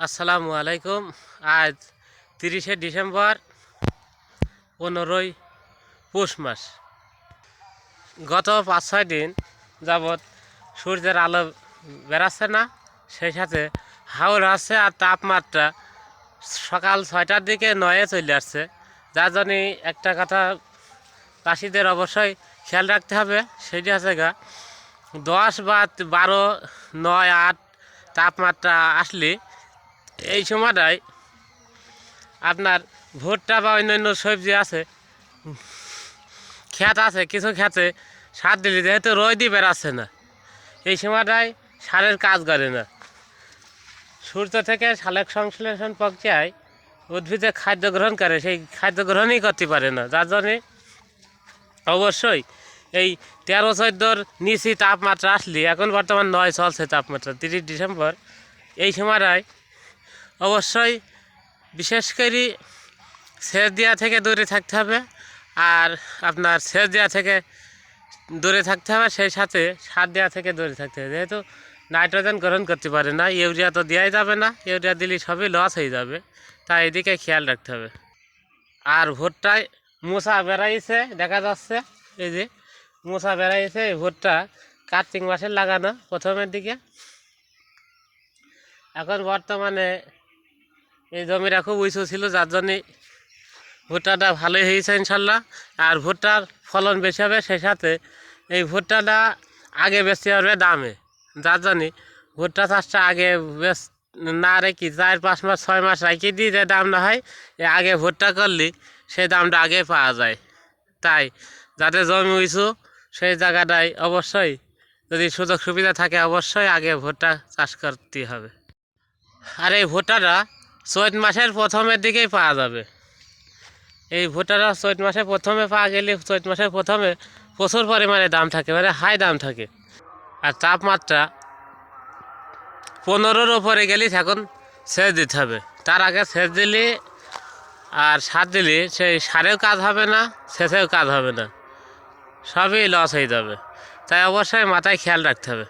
আসসালামু আলাইকুম। আজ 30শে ডিসেম্বর, 15ই পৌষ মাস। গত 5-6 দিন যাবৎ সূর্যের আলো বেরাচ্ছে না, সেই সাথে হাওর আসছে আর তাপমাত্রা সকাল 6টার দিকে 9-এ চলে আসছে। যার জন্য একটা কথা চাষিদের অবশ্যই খেয়াল রাখতে হবে, সেটি আছে 10 বা 12, 9, 8 তাপমাত্রা আসলে এই সময়টায় আপনার ভুট্টা বা অন্যান্য সবজি আছে, ক্ষেত আছে, কিছু ক্ষেতে সার দিলে যেহেতু রোদই বেরাচ্ছে না, এই সময়টায় সারের কাজ করে না। সূর্য থেকে সালোক সংশ্লেষণ প্রক্রিয়ায় উদ্ভিদে খাদ্য গ্রহণ করে, সেই খাদ্য গ্রহণই করতে পারে না। যার জন্যে অবশ্যই এই 13-14 নিচি তাপমাত্রা আসলে, এখন বর্তমান 9 চলছে তাপমাত্রা, 30 ডিসেম্বর, এই সময়টায় অবশ্যই বিশেষ করে সেচ দেওয়া থেকে দূরে থাকতে হবে। আর আপনার সেচ দেওয়া থেকে দূরে থাকতে হবে, সেই সাথে সার দেওয়া থেকে দূরে থাকতে হবে। যেহেতু নাইট্রোজেন গ্রহণ করতে পারে না, ইউরিয়া তো দেওয়াই যাবে না, ইউরিয়া দিলে সবই লস হয়ে যাবে, তাই এদিকে খেয়াল রাখতে হবে। আর ভুট্টায় মোচা বেড়াইছে দেখা যাচ্ছে, এই যে মোচা বেড়াইছে। এই ভুট্টা কার্তিক মাসের লাগানো প্রথমের দিকে। এখন বর্তমানে এই জমিটা খুব উঁচু ছিল, যার জন্যে ভুট্টাটা ভালোই হয়েছে ইনশাল্লাহ। আর ভুট্টার ফলন বেশি হবে, সেই সাথে এই ভুট্টাটা আগে বেচতে পারবে দামে। যার জন্যে ভুট্টা চাষটা আগে বেশ না রেখে 4-5 মাস 6 মাস রেখে দিয়ে যে দাম না হয়, আগে ভুট্টা করলে সেই দামটা আগে পাওয়া যায়। তাই যাতে জমি উঁচু সেই জায়গাটায় অবশ্যই যদি সুযোগ সুবিধা থাকে, অবশ্যই আগে ভুট্টা চাষ করতে হবে। আর এই ভুট্টাটা চৈত মাসের প্রথমের দিকেই পাওয়া যাবে। এই ভুট্টাটা চৈত মাসে প্রথমে পাওয়া গেলে চৈত মাসের প্রথমে প্রচুর পরিমাণে দাম থাকে, মানে হাই দাম থাকে। আর তাপমাত্রা 15-র ওপরে গেলেই এখন সেচ দিতে হবে। তার আগে সেচ দিলে আর সার দিলে সেই সারেও কাজ হবে না, সেচেও কাজ হবে না, সবই লস হয়ে যাবে। তাই অবশ্যই মাথায় খেয়াল রাখতে হবে।